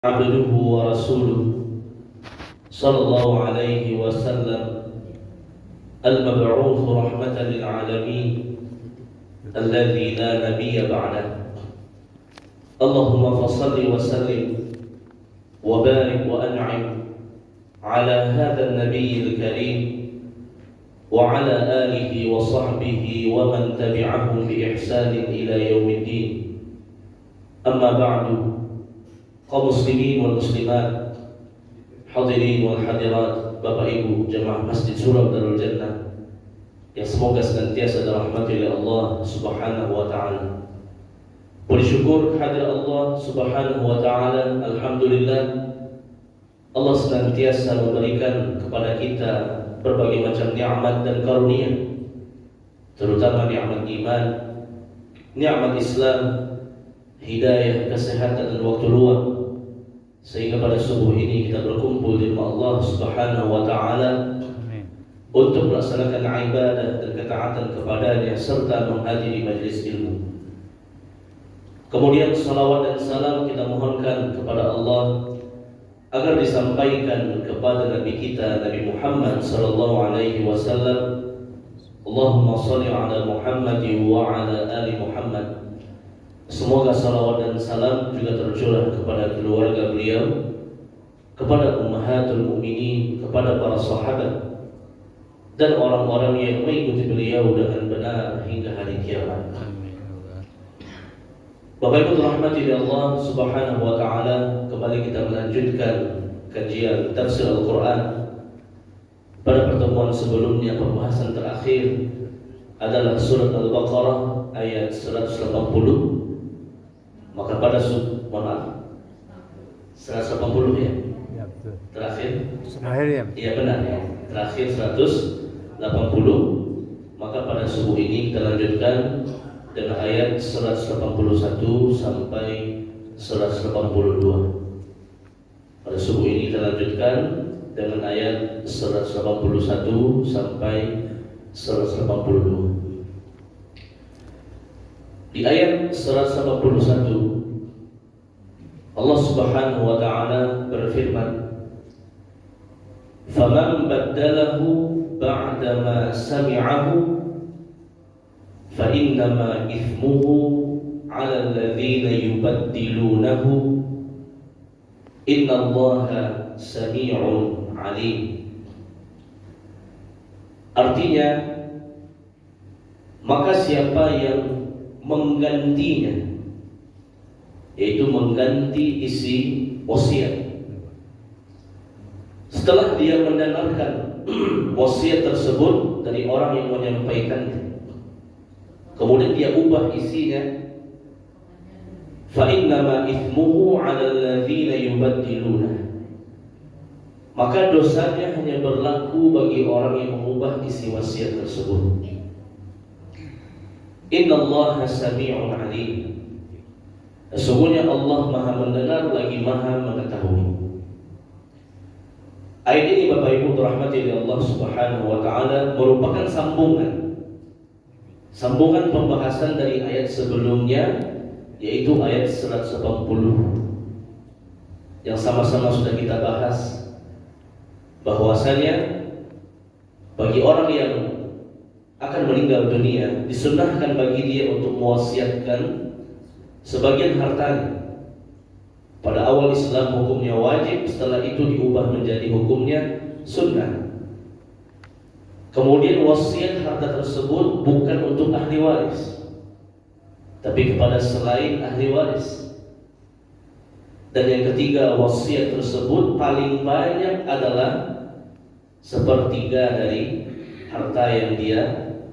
عبده ورسوله صلى الله عليه وسلم المبعوث رحمة للعالمين الذي لا نبي بعده. اللهم فصل وسلم وبارك وأنعم على هذا النبي الكريم وعلى آله وصحبه ومن تبعهم بإحسان إلى يوم الدين. أما بعد، kaum muslimin wal muslimat, hadirin wal hadirat, Bapak Ibu jemaah Masjid Surau Darul Jannah yang semoga senantiasa dirahmati oleh Allah Subhanahu wa taala. Puji syukur kehadirat Allah Subhanahu wa taala. Alhamdulillah, Allah senantiasa memberikan kepada kita berbagai macam nikmat dan karunia, terutama nikmat iman, nikmat Islam, hidayah, kesehatan dan waktu luang, sehingga pada subuh ini kita berkumpul di rumah Allah Subhanahu wa taala untuk melaksanakan ibadah dan ketaatan kepadanya serta menghadiri majelis ilmu. Kemudian salawat dan salam kita mohonkan kepada Allah agar disampaikan kepada Nabi kita Nabi Muhammad sallallahu alaihi wasallam. Allahumma shalli ala Muhammad wa ala ali Muhammad. Semoga salawat dan salam juga tercurah kepada keluarga beliau, kepada ummahatul mukminin, kepada para sahabat dan orang-orang yang mengikuti beliau dengan benar hingga hari kiamat. Bapak Ibu dirahmati Allah Subhanahu wa taala, kembali kita melanjutkan kajian tafsir Al-Qur'an. Pada pertemuan sebelumnya, pembahasan terakhir adalah surat Al-Baqarah ayat 180. Maka pada 180 ya? Ya, betul. Terakhir ya? Iya benar ya. Terakhir 180. Maka pada subuh ini kita lanjutkan dengan ayat 181 sampai 182. Pada subuh ini kita lanjutkan dengan ayat 181 sampai 182. Di ayat 181 Allah Subhanahu wa taala berfirman, "Faman baddalahu ba'da ma sami'ahu fa innama ithmuhu 'ala alladhina yubaddilunahu innallaha sami'un 'alim." Artinya, maka siapa yang menggantinya, yaitu mengganti isi wasiat, setelah dia mendengarkan wasiat tersebut dari orang yang menyampaikannya, kemudian dia ubah isinya, fa innama ithmuhu 'ala alladhina yubaddiluna, maka dosanya hanya berlaku bagi orang yang mengubah isi wasiat tersebut. Innallaha sami'un 'alim. Sesungguhnya Allah Maha mendengar lagi Maha mengetahui. Ayat ini Bapak Ibu dirahmati oleh Allah Subhanahu wa taala merupakan sambungan pembahasan dari ayat sebelumnya, yaitu ayat 180 yang sama-sama sudah kita bahas, bahwasanya bagi orang yang akan meninggal dunia disunnahkan bagi dia untuk mewasiatkan sebagian hartanya. Pada awal Islam hukumnya wajib, setelah itu diubah menjadi hukumnya sunnah. Kemudian wasiat harta tersebut bukan untuk ahli waris, tapi kepada selain ahli waris. Dan yang ketiga, wasiat tersebut paling banyak adalah sepertiga dari harta yang dia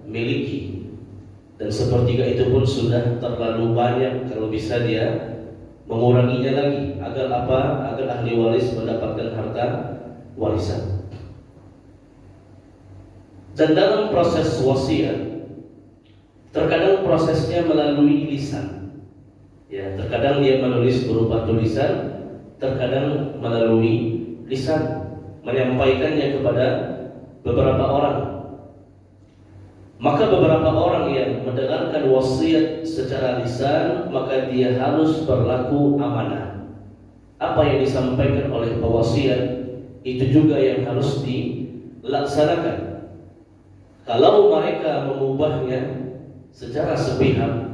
miliki, dan sepertiga itu pun sudah terlalu banyak. Kalau bisa dia menguranginya lagi, agar apa? Agar ahli waris mendapatkan harta warisan. Dan dalam proses wasiat, terkadang prosesnya melalui lisan, ya, terkadang dia menulis berupa tulisan, terkadang melalui lisan, menyampaikannya kepada beberapa orang. Maka beberapa orang yang mendengarkan wasiat secara lisan, maka dia harus berlaku amanah. apa yang disampaikan oleh pewasiat itu juga yang harus dilaksanakan. Kalau mereka mengubahnya secara sepihak,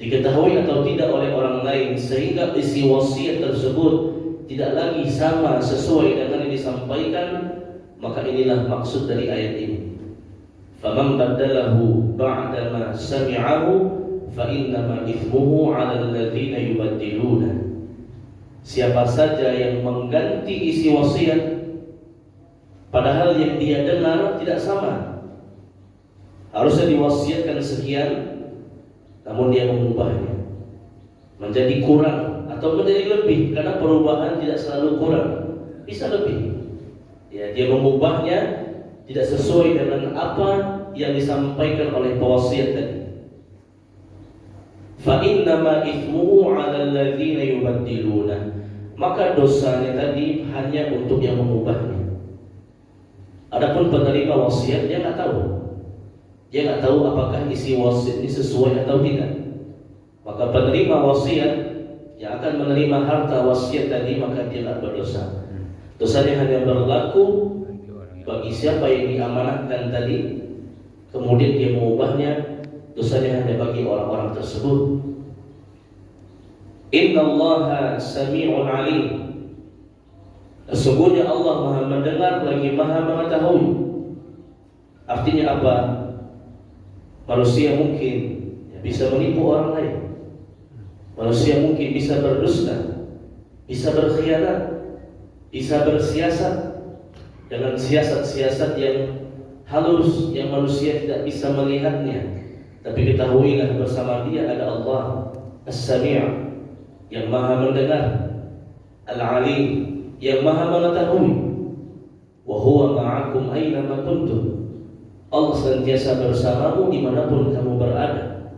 diketahui atau tidak oleh orang lain, sehingga isi wasiat tersebut tidak lagi sama sesuai dengan yang disampaikan, maka inilah maksud dari ayat ini. Faman badalahu ba'da ma sami'ahu fa innama ithmuhu 'ala alladziina yubaddiluna. Siapa saja yang mengganti isi wasiat padahal yang dia dengar tidak sama. Harusnya diwasiatkan sekian, namun dia mengubahnya menjadi kurang atau menjadi lebih, karena perubahan tidak selalu kurang, bisa lebih. Ya, dia mengubahnya tidak sesuai dengan apa yang disampaikan oleh pewasiat tadi. Fa innama ithmuhu 'ala alladziina yubaddiluna. Maka dosanya tadi hanya untuk yang mengubahnya. Adapun penerima wasiat dia nggak tahu. Dia nggak tahu apakah isi wasiat ini sesuai atau tidak. Maka penerima wasiat yang akan menerima harta wasiat tadi, maka dia tidak berdosa. Dosanya hanya berlaku bagi siapa yang diamanatkan tadi, kemudian dia mengubahnya. Dosanya hanya bagi orang-orang tersebut. Innallaha sami'un alim. Sesungguhnya Allah Maha mendengar lagi Maha mengetahui. Artinya apa? Manusia mungkin bisa menipu orang lain. Manusia mungkin bisa berdusta, bisa berkhianat, bisa bersiasat dengan siasat-siasat yang halus yang manusia tidak bisa melihatnya. Tapi ketahuilah bersama dia ada Allah As-Sami' yang Maha mendengar, Al-Alim yang Maha mengetahui. Wa huwa ma'akum aina ma kuntum. Allah senantiasa bersamamu dimanapun kamu berada.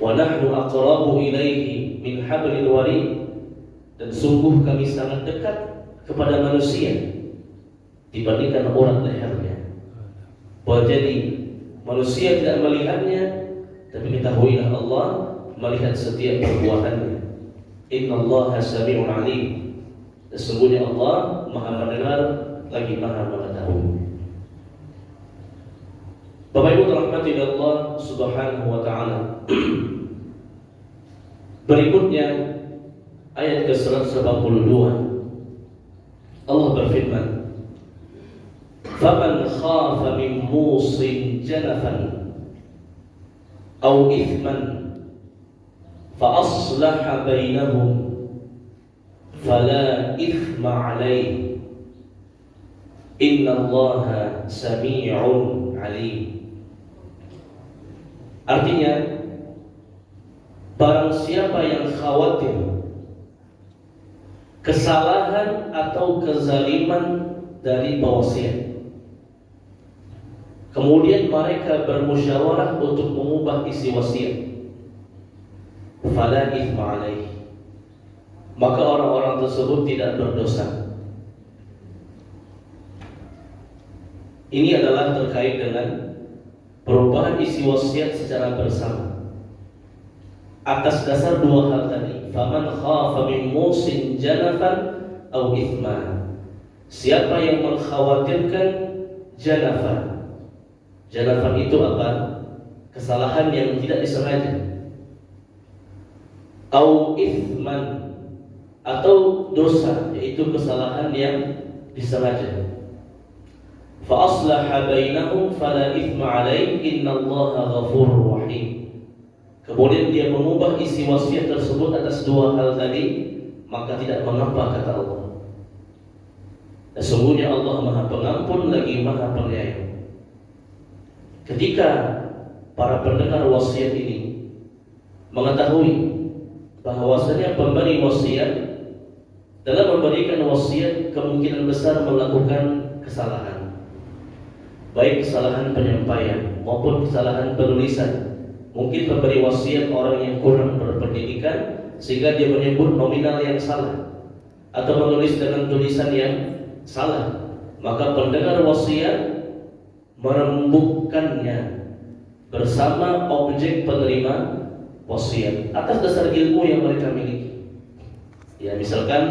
Wa nahnu aqrabu ilaihi min hablil warid. Dan sungguh kami sangat dekat kepada manusia dibandingkan urat lehernya. Jadi manusia tidak melihatnya, tapi ketahuilah Allah melihat setiap perbuatannya. Innallaha sami'un alim. Sesungguhnya Allah Maha mendengar lagi Maha mengetahui. Bapak Ibu dirahmati Allah Subhanahu wa taala. Berikutnya ayat ke-182. Allah berfirman, "Faman khafa min musin janafan aw ithman فأصلح بينهم فلا إثم عليه إن الله سميع عليم." Artinya, barang siapa yang khawatir kesalahan atau kezaliman dari pewasiat, kemudian mereka bermusyawarah untuk mengubah isi wasiat, fala ithma alaih, maka orang-orang tersebut tidak berdosa. Ini adalah terkait dengan perubahan isi wasiat secara bersama atas dasar dua hal tadi. Faman khafa min musin janafan aw ithma. Siapa yang mengkhawatirkan janafan. Janafan itu apa? Kesalahan yang tidak disengaja. Au ithman, atau dosa, yaitu kesalahan yang disengaja. Fa aslaha bainahum fala ithma alaih innallaha ghafurur rahim. Kemudian dia mengubah isi wasiat tersebut atas dua hal tadi, maka tidak mengapa, kata Allah. Sesungguhnya Allah Maha Pengampun lagi Maha Penyayang. Ketika para pendengar wasiat ini mengetahui bahwasanya pemberi wasiat dalam memberikan wasiat kemungkinan besar melakukan kesalahan, baik kesalahan penyampaian maupun kesalahan penulisan. Mungkin pemberi wasiat orang yang kurang berpendidikan sehingga dia menyebut nominal yang salah atau menulis dengan tulisan yang salah, maka pendengar wasiat merembukkannya bersama objek penerima wasiat atas dasar ilmu yang mereka miliki. Ya, misalkan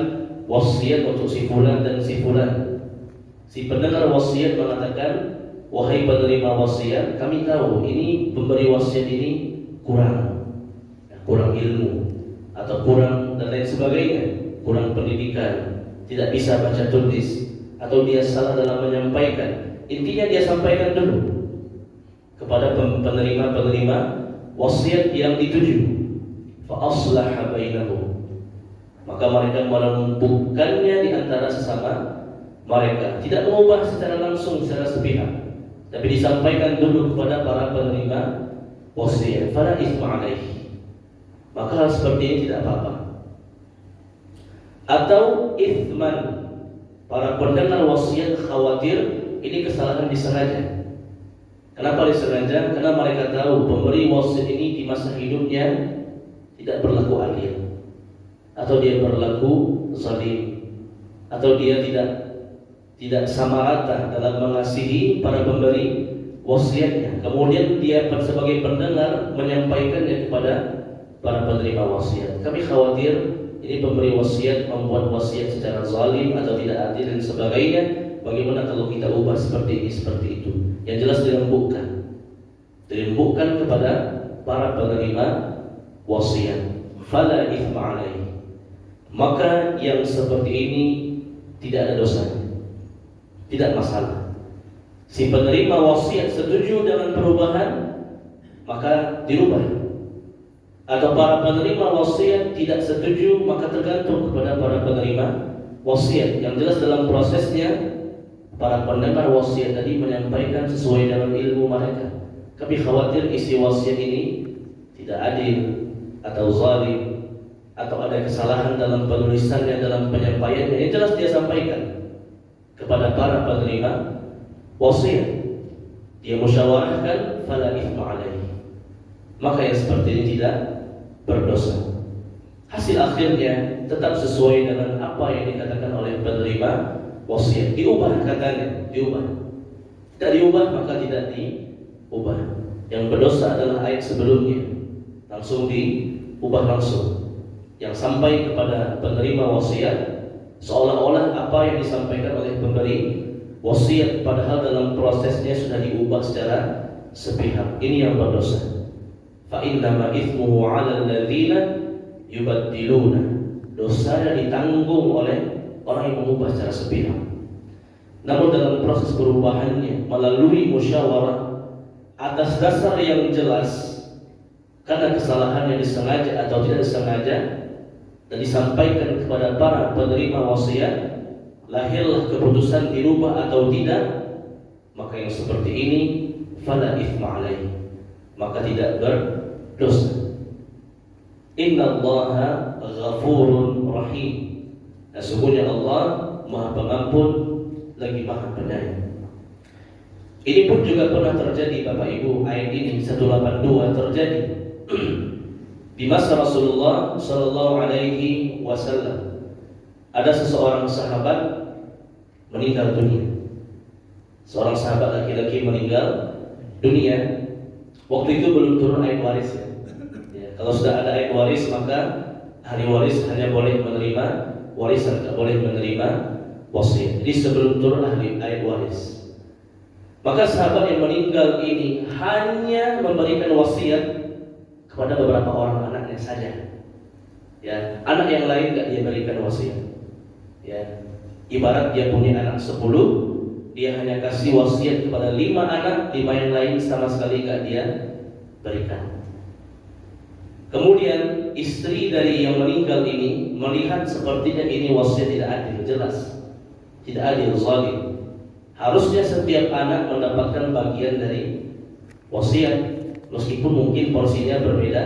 wasiat untuk si fulan dan si fulan. Si pendengar wasiat mengatakan, wahai penerima wasiat, kami tahu ini pemberi wasiat ini kurang ilmu atau kurang dan lain sebagainya, kurang pendidikan, tidak bisa baca tulis, atau dia salah dalam menyampaikan. Intinya dia sampaikan dulu kepada penerima wasiat yang dituju. Fa aslaha bainahum, maka mereka melembutkannya di antara sesama mereka, tidak mengubah secara langsung, secara sepihak, tapi disampaikan dulu kepada para penerima wasiat. Fala itsma alaihi, maka hal seperti ini tidak apa-apa. Atau itsman, para pendengar wasiat khawatir ini kesalahan disengaja. Kenapa disengaja? Karena mereka tahu pemberi wasiat ini di masa hidupnya tidak berlaku adil, atau dia berlaku zalim, atau dia tidak sama rata dalam mengasihi para pemberi wasiatnya. Kemudian dia sebagai pendengar menyampaikannya kepada para penerima wasiat. Kami khawatir ini pemberi wasiat membuat wasiat secara zalim atau tidak adil dan sebagainya. Bagaimana kalau kita ubah seperti ini, seperti itu? Yang jelas dirembukkan kepada para penerima wasiat. Fala itsma alaihi, maka yang seperti ini tidak ada dosanya, tidak masalah. Si penerima wasiat setuju dengan perubahan, maka dirubah. Atau para penerima wasiat tidak setuju, maka tergantung kepada para penerima wasiat. Yang jelas dalam prosesnya, para pendengar wasiat tadi menyampaikan sesuai dengan ilmu mereka. Kami khawatir isi wasiat ini tidak adil atau zalim, atau ada kesalahan dalam penulisannya, dalam penyampaiannya. Yang jelas dia sampaikan kepada para penerima wasiat, dia musyawarahkan, fala itsma alaihi, maka yang seperti ini tidak berdosa. Hasil akhirnya tetap sesuai dengan apa yang dikatakan oleh penerima wasiat. Diubah katanya, diubah. Tidak diubah maka tidak diubah. Yang berdosa adalah ayat sebelumnya, langsung diubah langsung. Yang sampai kepada penerima wasiat seolah-olah apa yang disampaikan oleh pemberi wasiat, padahal dalam prosesnya sudah diubah secara sepihak. Ini yang berdosa. Fa innama itsmuhu 'alal ladzina yubaddiluna, dosanya ditanggung oleh orang yang mengubah secara sepihak. Namun dalam proses perubahannya melalui musyawarah atas dasar yang jelas, karena kesalahannya disengaja atau tidak disengaja, dan disampaikan kepada para penerima wasiat, lahirlah keputusan dirubah atau tidak, maka yang seperti ini fala itsma alaihi, maka tidak berdosa. Innallaha ghafurun rahim, sesungguhnya Allah Maha Pengampun lagi Maha Penyayang. Ini pun juga pernah terjadi Bapak Ibu. Ayat ini 182 terjadi di masa Rasulullah Sallallahu Alaihi Wasallam. Ada seseorang sahabat meninggal dunia. Seorang sahabat laki-laki meninggal dunia. Waktu itu belum turun ayat waris ya. Kalau sudah ada ayat waris, maka ahli waris hanya boleh menerima warisan, tidak boleh menerima wasiat. Jadi sebelum turun ayat waris, maka sahabat yang meninggal ini hanya memberikan wasiat kepada beberapa orang anaknya saja. Ya, anak yang lain tidak dia berikan wasiat. Ya, ibarat dia punya anak 10, dia hanya kasih wasiat kepada 5 anak, 5 yang lain sama sekali tidak dia berikan. Kemudian istri dari yang meninggal ini melihat sepertinya ini wasiat tidak adil, jelas tidak adil, zalim. Harusnya setiap anak mendapatkan bagian dari wasiat, meskipun mungkin porsinya berbeda,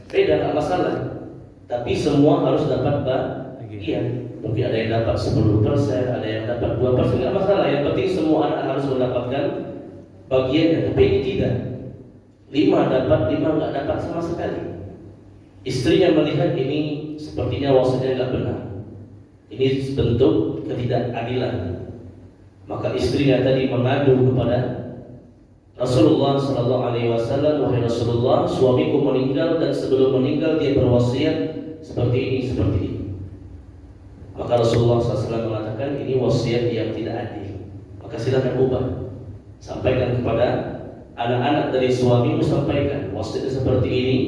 tidak masalah. Tapi semua harus dapat bagian. Mungkin ada yang dapat 10%, ada yang dapat 2%, tidak masalah. Yang penting semua anak harus mendapatkan bagiannya. Tapi ini tidak. 5 dapat, 5 nggak dapat sama sekali. Istrinya melihat ini sepertinya wasiatnya nggak benar. Ini bentuk ketidakadilan. Maka istrinya tadi mengadu kepada Rasulullah Sallallahu Alaihi Wasallam, wahai Rasulullah, suamiku meninggal dan sebelum meninggal dia berwasiat seperti ini, seperti ini. Maka Rasulullah SAW mengatakan ini wasiat yang tidak adil. Maka silakan ubah. Sampaikan kepada anak-anak dari suamimu, sampaikan wasiatnya seperti ini,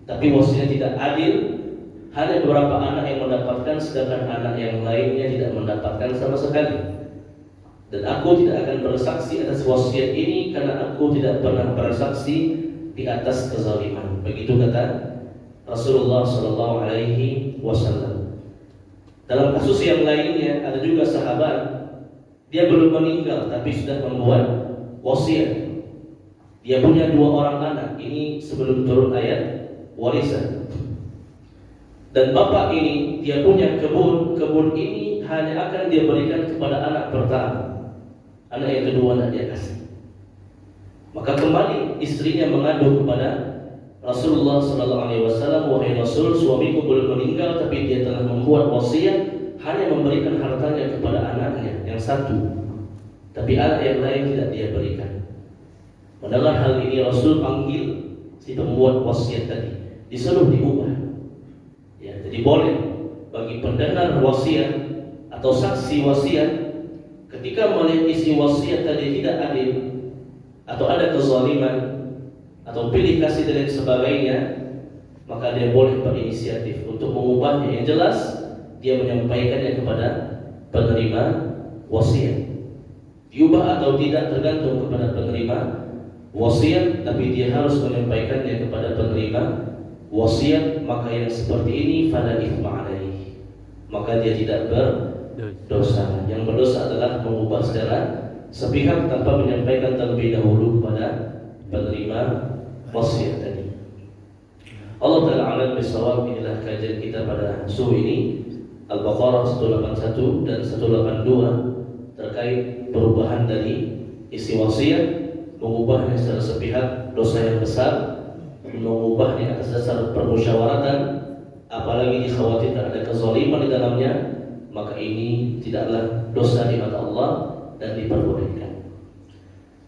tapi wasiatnya tidak adil. Hanya beberapa anak yang mendapatkan, sedangkan anak yang lainnya tidak mendapatkan sama sekali. Dan aku tidak akan bersaksi atas wasiat ini karena aku tidak pernah bersaksi di atas kezaliman. Begitu kata Rasulullah SAW. Dalam kasus yang lainnya ada juga sahabat, dia belum meninggal tapi sudah membuat wasiat. Dia punya 2 orang anak. Ini sebelum turun ayat warisan. Dan bapak ini dia punya kebun ini hanya akan dia berikan kepada anak pertama. Anak yang kedua tidak dia kasih. Maka kembali istrinya mengadu kepada Rasulullah SAW, wahai Rasul, suamiku belum meninggal tapi dia telah membuat wasiat hanya memberikan hartanya kepada anaknya yang satu, tapi anak yang lain tidak dia berikan. Mendengar hal ini Rasul panggil si pembuat wasiat tadi, disuruh diubah. Ya, jadi boleh bagi pendengar wasiat atau saksi wasiat ketika melihat isi wasiat tadi tidak adil atau ada kezaliman atau pilih kasih dan sebagainya, maka dia boleh berinisiatif untuk mengubahnya. Yang jelas dia menyampaikannya kepada penerima wasiat. Diubah atau tidak tergantung kepada penerima wasiat, tapi dia harus menyampaikannya kepada penerima wasiat. Maka yang seperti ini fala itsma alaihi, maka dia tidak berdosa. Yang berdosa adalah mengubah secara sepihak tanpa menyampaikan terlebih dahulu kepada penerima wasiat tadi. Allah Ta'ala alam bisawab. Inilah kajian kita pada subuh ini, Al-Baqarah 181 dan 182, terkait perubahan dari isi wasiat, mengubahnya secara sepihak dosa yang besar, mengubahnya atas dasar permusyawaratan, apalagi dikhawatirkan ada kezaliman di dalamnya, maka ini tidaklah dosa di mata Allah dan diperbolehkan.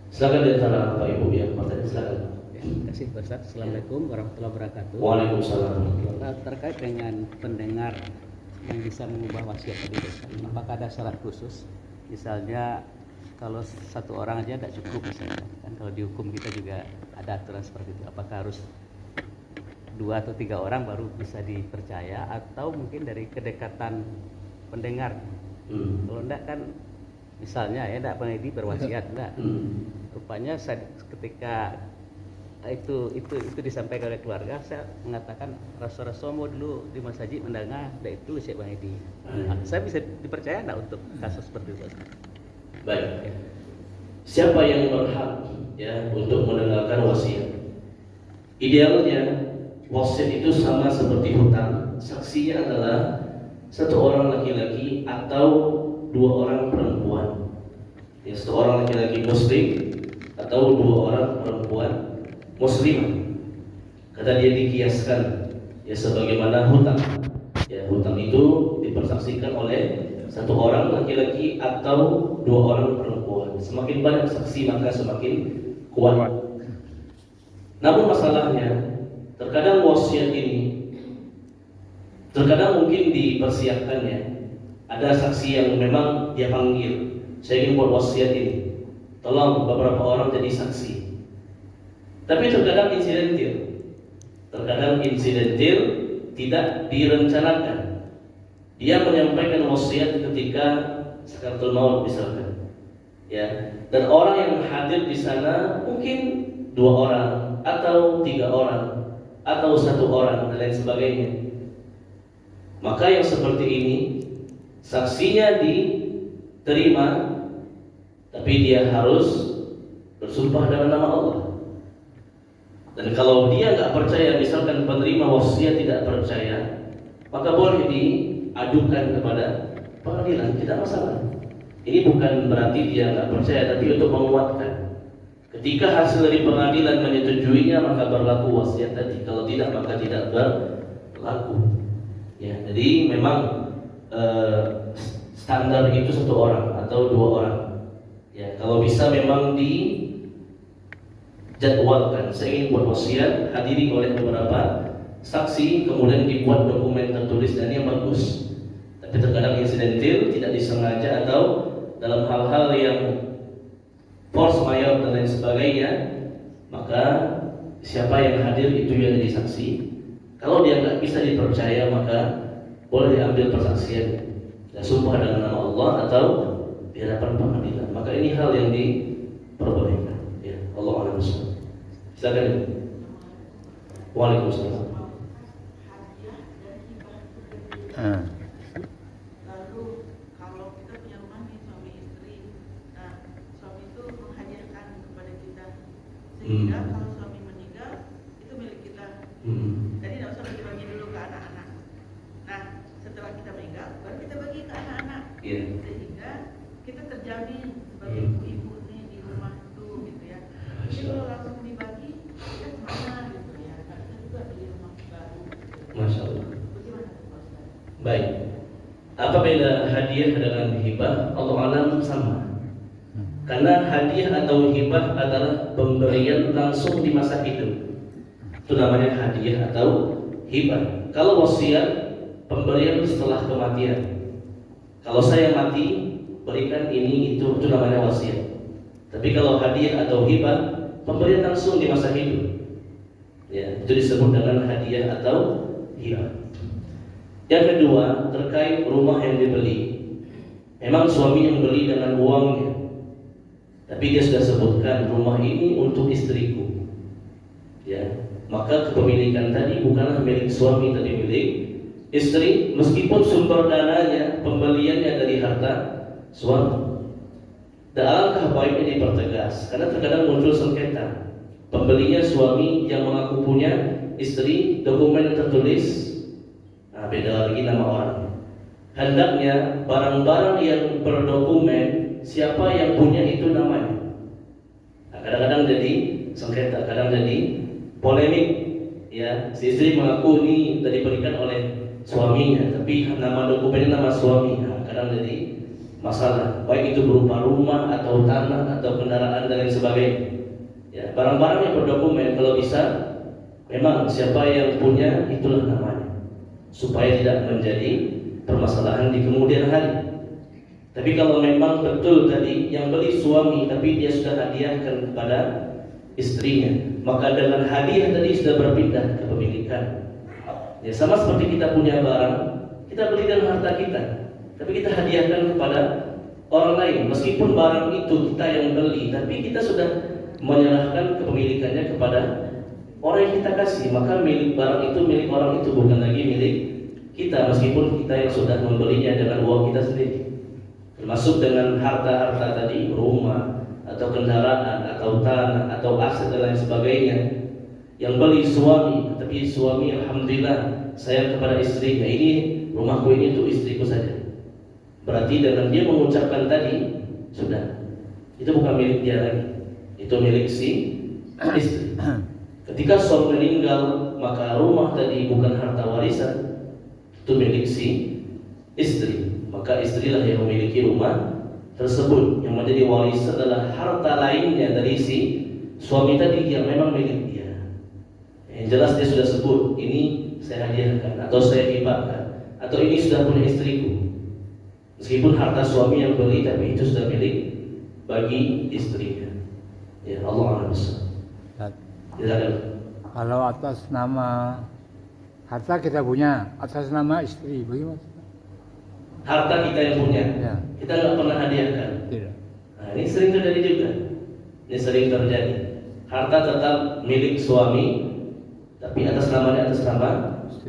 Silakan di antara Bapak Ibu yang bertanya, silakan. Terima kasih Pak Ustaz. Assalamualaikum warahmatullahi wabarakatuh. Waalaikumsalam. Terkait dengan pendengar yang bisa mengubah wasiat tadi, apakah ada syarat khusus? Misalnya kalau satu orang aja tidak cukup misalnya, kan kalau dihukum kita juga ada aturan seperti itu. Apakah harus 2 atau 3 orang baru bisa dipercaya, atau mungkin dari kedekatan pendengar? Kalau enggak kan misalnya ya enggak pernah berwasiat enggak. Rupanya ketika itu disampaikan oleh keluarga, saya mengatakan Rasul mau dulu di masjid mendengar, dan itu Syekh Bang Edi. Saya bisa dipercaya enggak untuk kasus seperti itu? Baik. Siapa yang berhak ya untuk mendengarkan wasiat? Idealnya wasiat itu sama seperti hutang. Saksinya adalah 1 orang laki-laki atau 2 orang perempuan. Ya, 1 orang laki-laki muslim atau 2 orang perempuan muslim. Kata dia dikiaskan ya sebagaimana hutang. Ya, hutang itu dipersaksikan oleh 1 orang laki-laki atau 2 orang perempuan. Semakin banyak saksi maka semakin kuat. Namun masalahnya, terkadang wasiat ini terkadang mungkin dipersiapkannya. Ada saksi yang memang dia panggil, saya ingin buat wasiat ini, tolong beberapa orang jadi saksi. Tapi terkadang insidentil, tidak direncanakan. Dia menyampaikan wasiat ketika sakaratul maut misalkan, ya. Dan orang yang hadir di sana mungkin 2 orang atau 3 orang atau 1 orang dan lain sebagainya. Maka yang seperti ini saksinya diterima, tapi dia harus bersumpah dengan nama Allah. Dan kalau dia nggak percaya, misalkan penerima wasiat tidak percaya, maka boleh diadukan kepada pengadilan, tidak masalah. Ini bukan berarti dia nggak percaya, tapi untuk menguatkan. Ketika hasil dari pengadilan menyetujuinya, maka berlaku wasiat tadi. Kalau tidak, maka tidak berlaku. Ya, jadi memang standar itu 1 orang atau 2 orang. Ya, kalau bisa memang dijadwalkan. Saya ingin buat wasiat, hadiri oleh beberapa saksi, kemudian dibuat dokumen tertulis dan yang bagus. Tapi terkadang insidentil, tidak disengaja, atau dalam hal-hal yang force majeure dan lain sebagainya, maka siapa yang hadir itu yang jadi saksi. Kalau dia nggak bisa dipercaya, maka boleh diambil persaksian, sumpah dengan nama Allah atau di hadapan pengadilan. Maka ini hal yang diperbolehkan. Ya, Allah a'lam bishawab. Silakan. Waalaikumsalam. Lalu kalau kita punya rumah nih suami istri, nah suami itu menghadiahkan kepada kita, sehingga kalau suami meninggal itu milik kita. Jadi tidak usah bagi-bagi dulu ke anak-anak. Nah setelah kita meninggal baru kita bagi ke anak-anak, sehingga kita terjamin sebagai ibu nih di rumah itu gitu ya. Jadi kalau langsung dibagi kita kemana gitu ya? Kita juga di rumah baru. Masya Allah. Baik. Apa beda hadiah dengan hibah? Allah alam sama. Karena hadiah atau hibah adalah pemberian langsung di masa hidup. Itu namanya hadiah atau hibah. Kalau wasiat, pemberian setelah kematian. Kalau saya mati, berikan ini itu namanya wasiat. Tapi kalau hadiah atau hibah, pemberian langsung di masa hidup. Ya, itu disebut dengan hadiah atau hibah. Yang kedua, terkait rumah yang dibeli. Memang suami yang beli dengan uangnya, tapi dia sudah sebutkan rumah ini untuk istriku. Ya, maka kepemilikan tadi bukanlah milik suami, tapi milik istri, meskipun sumber dananya, pembeliannya dari harta suami. Dan alangkah baiknya dipertegas, karena terkadang muncul sengketa. Pembelinya suami yang mengaku punya istri, dokumen yang tertulis beda lagi nama orang. Hendaknya barang-barang yang berdokumen siapa yang punya itu namanya. Kadang-kadang jadi sengketa, kadang jadi polemik. Ya, si istri mengaku ini diberikan oleh suaminya, tapi nama dokumennya nama suami. Kadang jadi masalah. Baik itu berupa rumah atau tanah atau kendaraan dan lain sebagainya. Ya, barang-barang yang berdokumen kalau bisa memang siapa yang punya itulah namanya, supaya tidak menjadi permasalahan di kemudian hari. Tapi kalau memang betul tadi yang beli suami tapi dia sudah hadiahkan kepada istrinya, maka dengan hadiah tadi sudah berpindah kepemilikan. Ya, sama seperti kita punya barang, kita beli dengan harta kita, tapi kita hadiahkan kepada orang lain. Meskipun barang itu kita yang beli, tapi kita sudah menyerahkan kepemilikannya kepada orang yang kita kasih, maka milik barang itu milik orang itu, bukan lagi milik kita, meskipun kita yang sudah membelinya dengan uang kita sendiri. Termasuk dengan harta-harta tadi, rumah atau kendaraan atau tanah atau aset dan lain sebagainya, yang beli suami, tapi suami alhamdulillah sayang kepada istrinya, ini rumahku ini untuk istriku saja. Berarti dengan dia mengucapkan tadi, sudah, itu bukan milik dia lagi, itu milik si istri. Ketika suami meninggal, maka rumah tadi bukan harta warisan, itu milik si istri. Maka istrilah yang memiliki rumah tersebut. Yang menjadi waris adalah harta lainnya dari si suami tadi yang memang milik dia. Yang jelas dia sudah sebut, ini saya hadiahkan atau saya hibahkan, atau ini sudah punya istriku. Meskipun harta suami yang beli, tapi itu sudah milik bagi istrinya. Ya, Allah a'lam. Kalau atas nama harta kita punya, atas nama istri, bagaimana? Harta kita yang punya, Ya. kita nggak pernah hadiahkan. Tidak. Nah, ini sering terjadi juga. Ini sering terjadi. Harta tetap milik suami, tapi atas namanya atas nama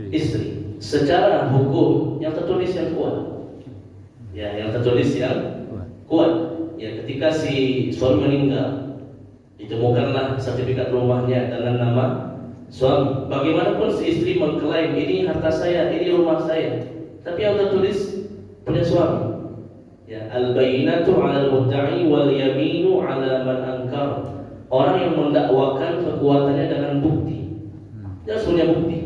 istri. Secara hukum yang tertulis yang kuat. Ya, yang tertulis yang kuat. Ya, ketika si suami meninggal, ditemukanlah sertifikat rumahnya dengan nama suami. Bagaimanapun si istri mengklaim ini harta saya, ini rumah saya, tapi yang tertulis punya suami. Ya, al-bayyinatu 'alal mudda'i wal yaminu 'ala man ankar. Orang yang mendakwakan kekuatannya dengan bukti. Dia harus punya bukti.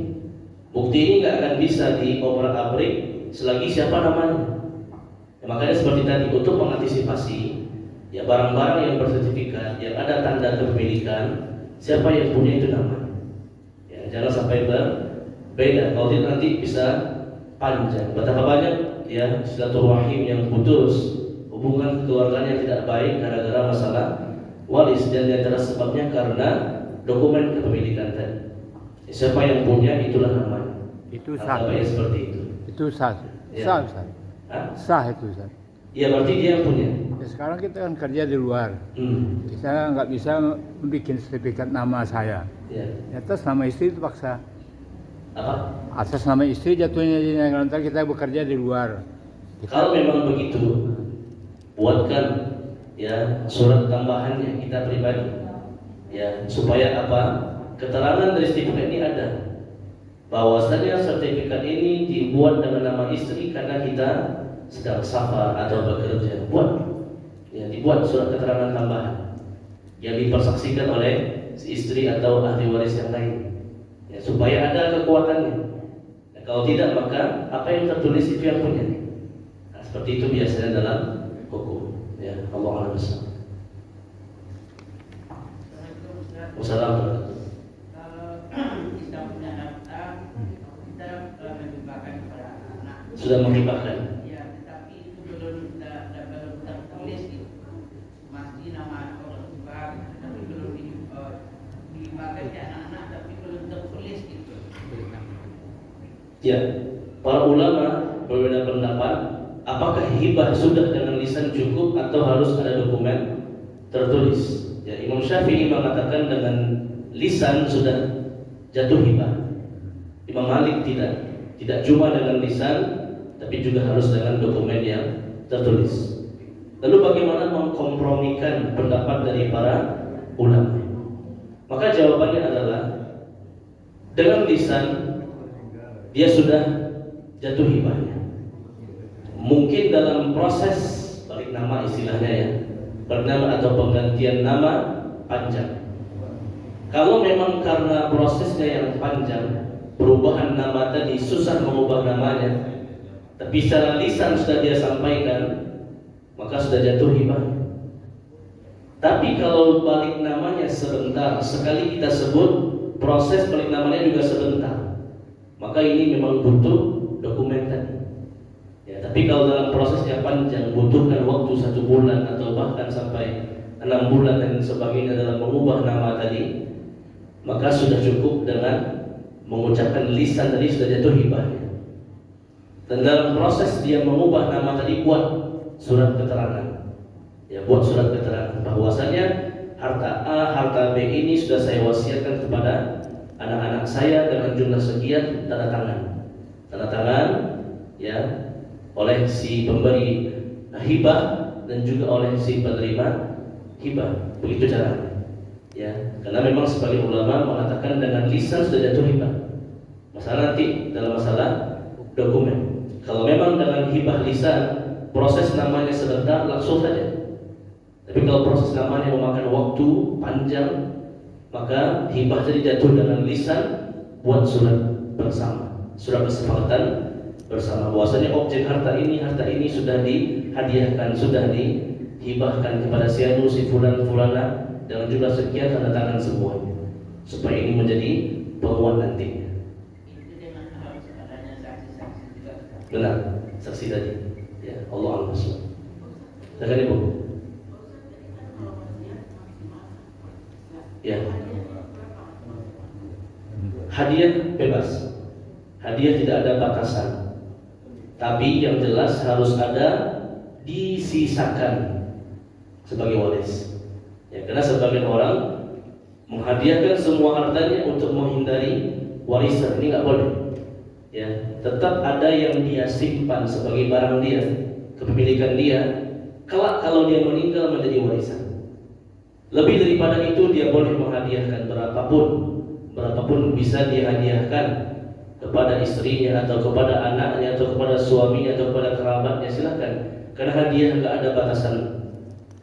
Bukti ini nggak akan bisa diobrak-abrik selagi siapa namanya. Ya, makanya seperti tadi, untuk mengantisipasi ya barang-barang yang bersertifikat, yang ada tanda kepemilikan, siapa yang punya itu namanya. Ya, jangan sampai berbeda. Kalau tidak nanti bisa panjang. Betapa banyak ya silaturahim yang putus, hubungan keluarganya yang tidak baik gara-gara masalah waris, dan di antara sebabnya karena dokumen kepemilikan tadi. Siapa yang punya itulah namanya. Itu sah. Baik seperti itu. Itu sah. Ya. Sah, Ustaz. Hah? Sah itu, Ustaz. Ya berarti dia yang punya. Ya, sekarang kita kan kerja di luar. Kita nggak bisa membuat sertifikat nama saya. Ya. Atas nama istri itu paksa. Apa? Atas nama istri jatuhnya jadi nanti kita bekerja di luar. Kalau memang begitu, buatkan ya surat tambahannya kita pribadi, ya supaya apa? Keterangan dari sertifikat ini ada, bahwasanya sertifikat ini dibuat dengan nama istri karena kita sedang safar atau bekerja. Buat, ya dibuat surat keterangan tambahan yang dipersaksikan oleh si istri atau ahli waris yang lain, ya, supaya ada kekuatannya. Ya, kalau tidak maka apa yang tertulis itu yang punya. Nah, seperti itu biasanya dalam hukum. Ya, Allah a'lam bishawab. Wassalamualaikum. Kalau kita punya harta, kita menghibahkan kepada anak. Sudah menghibahkan. Ya, tetapi itu belum tertulis gitu. Masih nama orang tua, tapi belum dihibahkan ke anak-anak, tapi belum tertulis gitu. Ya, para ulama berbeda pendapat. Apakah hibah sudah dengan lisan cukup atau harus ada dokumen tertulis? Ya, Imam Syafi'i mengatakan dengan lisan sudah jatuh hibah. Imam Malik tidak cuma dengan lisan, tapi juga harus dengan dokumen yang tertulis. Lalu bagaimana mengkompromikan pendapat dari para ulama? Maka jawabannya adalah dengan lisan dia sudah jatuh hibahnya. Mungkin dalam proses balik nama istilahnya ya, balik nama atau penggantian nama panjang. Kalau memang karena prosesnya yang panjang, perubahan nama tadi susah mengubah namanya, tapi secara lisan sudah dia sampaikan, maka sudah jatuh hibah. Tapi kalau balik namanya sebentar, sekali kita sebut, proses balik namanya juga sebentar, maka ini memang butuh dokumen tadi. Ya, tapi kalau dalam prosesnya panjang, butuhkan waktu 1 bulan atau bahkan sampai 6 bulan dan sebagainya dalam mengubah nama tadi, maka sudah cukup dengan mengucapkan lisan tadi sudah jatuh hibahnya. Dan dalam proses dia mengubah nama tadi, buat surat keterangan. Ya, buat surat keterangan bahwasanya harta A, harta B ini sudah saya wasiatkan kepada anak-anak saya dengan jumlah sekian, tanda tangan, ya, oleh si pemberi hibah dan juga oleh si penerima hibah. Begitu caranya. Ya, karena memang sebagian ulama mengatakan dengan lisan sudah jatuh hibah. Masalah nanti dalam masalah dokumen. Kalau memang dengan hibah lisan proses namanya sebentar langsung saja. Tapi kalau proses namanya memakan waktu panjang, maka hibah jadi jatuh dengan lisan, buat surat bersama, surat kesepakatan bersama bahwasanya objek harta ini sudah dihadiahkan, sudah dihibahkan kepada si anu, si fulan, fulana dengan jumlah sekian, tanda tangan semuanya, supaya ini menjadi penguat nantinya. Itu dengan harus adanya saksi-saksi juga. Benar, saksi tadi. Ya, Allah Al-Masya. Silakan Ibu. Ya. Hadiah bebas. Hadiah tidak ada batasan. Tapi yang jelas harus ada disisakan sebagai waris. Ya, karena sebagian orang menghadiahkan semua hartanya untuk menghindari warisan, ini nggak boleh. Ya, tetap ada yang dia simpan sebagai barang dia, kepemilikan dia. Kelak kalau dia meninggal menjadi warisan. Lebih daripada itu dia boleh menghadiahkan berapapun bisa dia hadiahkan kepada istrinya atau kepada anaknya atau kepada suaminya atau kepada kerabatnya, silakan. Karena hadiah nggak ada batasan.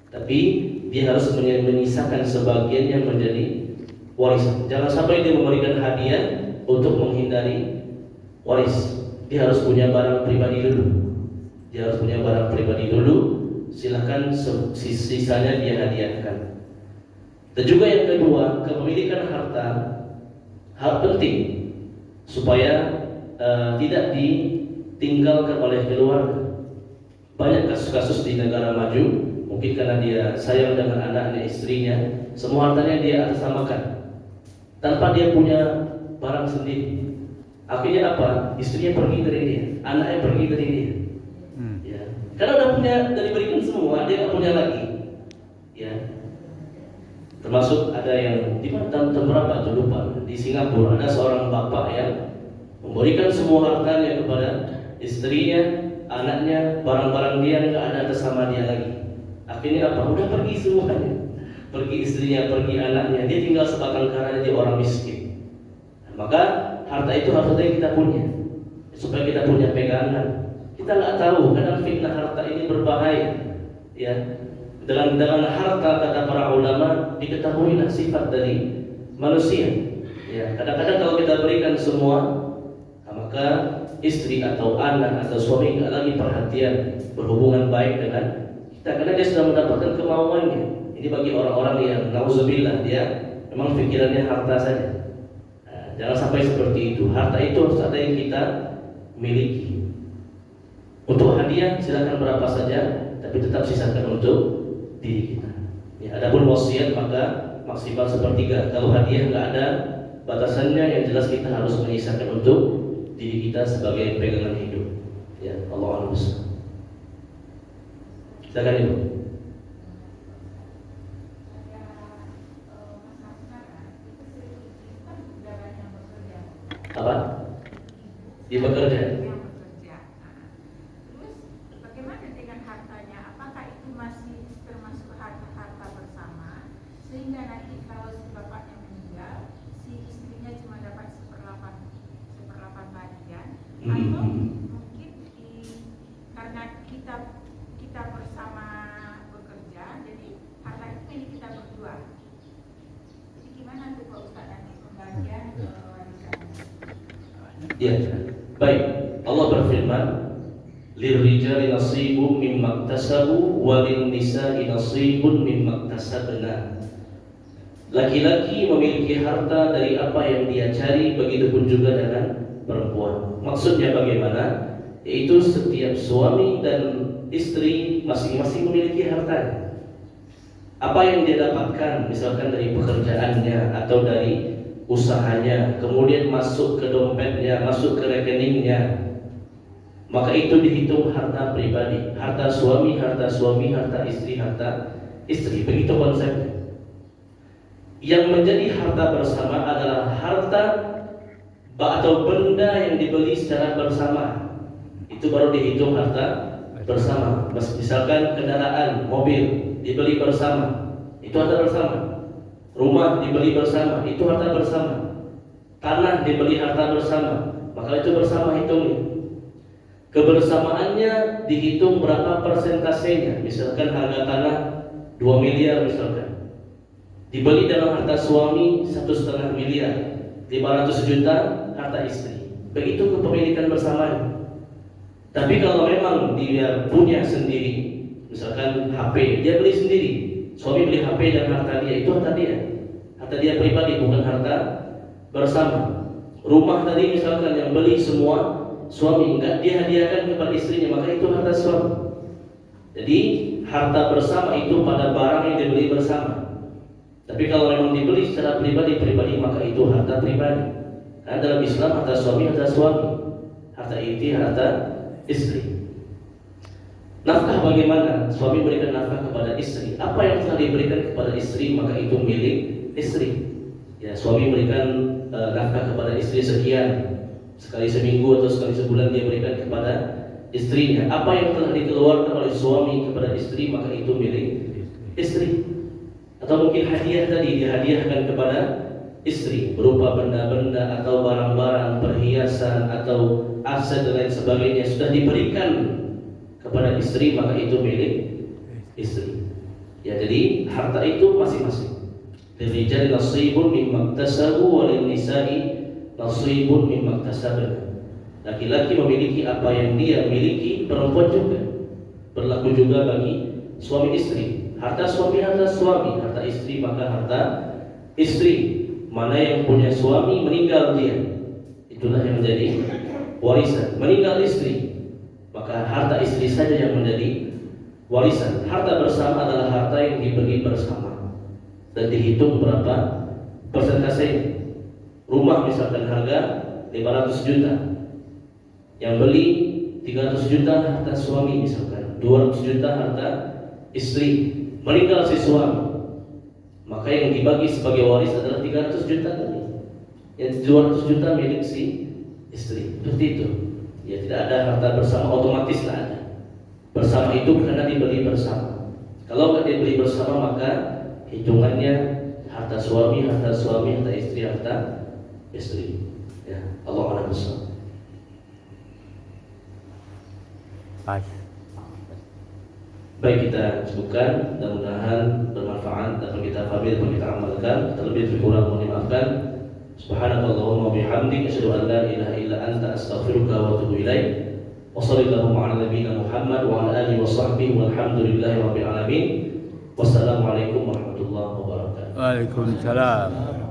Tapi dia harus menyisakan sebagian yang menjadi warisan. Jangan sampai dia memberikan hadiah untuk menghindari waris. Dia harus punya barang pribadi dulu. Silakan sisanya dia hadiahkan. Dan juga yang kedua, kepemilikan harta hal penting supaya tidak ditinggalkan oleh keluarga. Banyak kasus-kasus di negara maju, mungkin karena dia sayang dengan anaknya, istrinya, semua hartanya dia atasnamakan tanpa dia punya barang sendiri. Akhirnya apa? Istrinya pergi dari dia, anaknya pergi dari dia. Ya. Karena udah punya, dan diberikan semua, dia nggak punya lagi. Ya. Termasuk ada yang di mana tahun berapa itu lupa, di Singapura ada seorang bapak yang memberikan semua hartanya kepada istrinya, anaknya, barang-barang dia nggak ada atas sama dia lagi. Akhirnya apa? Udah pergi semuanya, pergi istrinya, pergi anaknya, dia tinggal sebatang kara, dia orang miskin. Maka harta itu harusnya kita punya, supaya kita punya pegangan. Kita nggak tahu, kadang fitnah harta ini berbahaya. Ya, dengan harta, kata para ulama, diketahuilah sifat dari manusia. Ya, kadang-kadang kalau kita berikan semua, maka istri atau anak atau suami nggak lagi perhatian, berhubungan baik dengan kita, karena dia sudah mendapatkan kemauannya. Ini bagi orang-orang yang nauzubillah, dia memang pikirannya harta saja. Jangan sampai seperti itu. Harta itu harus ada yang kita miliki. Untuk hadiah silakan berapa saja, tapi tetap sisakan untuk diri kita. Ya, adapun wasiat maka maksimal sepertiga. Kalau hadiah nggak ada batasannya, yang jelas kita harus menyisakan untuk diri kita sebagai pegangan hidup. Ya, Allah a'lam. Silakan Ibu. Apa? Dia bekerja. Yang bekerja. Terus bagaimana dengan hartanya? Apakah itu masih termasuk harta bersama? Sehingga nanti kalau si bapaknya meninggal, si istrinya cuma dapat seperlapan bagian, atau mungkin karena kita bersama bekerja, jadi harta itu milik kita berdua. Jadi gimana tuh Pak Ustaz nanti pembagian warisannya? Ya, baik. Allah berfirman, "Lirrijali nasibun mimma iktasabu wa lin-nisa'i nasibun mimma iktasabna." Laki-laki memiliki harta dari apa yang dia cari, begitupun juga dengan perempuan. Maksudnya bagaimana? Yaitu setiap suami dan istri masing-masing memiliki harta. Apa yang dia dapatkan, misalkan dari pekerjaannya atau dari usahanya, kemudian masuk ke dompetnya, masuk ke rekeningnya, maka itu dihitung harta pribadi. Harta suami, harta istri, harta istri. Begitu konsepnya. Yang menjadi harta bersama adalah harta atau benda yang dibeli secara bersama. Itu baru dihitung harta bersama. Misalkan kendaraan, mobil dibeli bersama, itu harta bersama. Rumah dibeli bersama, itu harta bersama. Tanah dibeli harta bersama, maka itu bersama hitungnya. Kebersamaannya dihitung berapa persentasenya. Misalkan harga tanah 2 miliar misalkan, dibeli dalam harta suami 1,5 miliar, 500 juta harta istri. Begitu kepemilikan bersamanya. Tapi kalau memang dia punya sendiri, misalkan HP, dia beli sendiri, suami beli HP dan harta dia, itu harta dia pribadi, bukan harta bersama. Rumah tadi misalkan yang beli semua suami, enggak dia hadiahkan kepada istrinya, maka itu harta suami. Jadi harta bersama itu pada barang yang dibeli bersama. Tapi kalau memang dibeli secara pribadi, maka itu harta pribadi. Karena dalam Islam harta suami, harta istri. Nafkah bagaimana? Suami berikan nafkah kepada istri. Apa yang telah diberikan kepada istri, maka itu milik istri. Ya, suami berikan nafkah kepada istri sekian, sekali seminggu atau sekali sebulan dia berikan kepada istrinya. Apa yang telah dikeluarkan oleh suami kepada istri, maka itu milik istri. Atau mungkin hadiah tadi dihadiahkan kepada istri berupa benda-benda atau barang-barang, perhiasan atau aset dan lain sebagainya, sudah diberikan kepada istri, maka itu milik istri. Ya, jadi harta itu masing-masing. Lirijali nasibun mimma iktasabu wa lin-nisa'i nasibun mimma iktasabna. Laki-laki memiliki apa yang dia miliki, perempuan juga. Berlaku juga bagi suami istri. Harta suami, harta istri, maka harta istri. Mana yang punya suami meninggal dia, itulah yang menjadi warisan. Meninggal istri, Maka harta istri saja yang menjadi warisan. Harta bersama adalah harta yang dibagi bersama dan dihitung berapa persentase. Rumah misalkan harga 500 juta, yang beli 300 juta harta suami misalkan, 200 juta harta istri. Meninggal si suami, maka yang dibagi sebagai waris adalah 300 juta tadi. Yang 200 juta milik si istri. Seperti itu. Ya, tidak ada harta bersama, otomatis lah ada. Bersama itu karena dibeli bersama. Kalau tidak dibeli bersama maka hitungannya harta suami, harta istri, harta istri. Ya, Allah a'lam bishawab. Pas. Baik, kita cukupkan, mudah-mudahan bermanfaat dapat kita fahami dan kita amalkan. Terlebih kurang mohon dimaafkan. Subhanakallahumma bihamdik asyhadu an la ilaha illa anta astaghfiruka wa atubu ilaik. Wa sallallahu ala nabiyyina Muhammad wa ala alihi wa sahbihi walhamdulillahi rabbil alamin. Wassalamualaikum warahmatullahi wabarakatuh. Waalaikumsalam.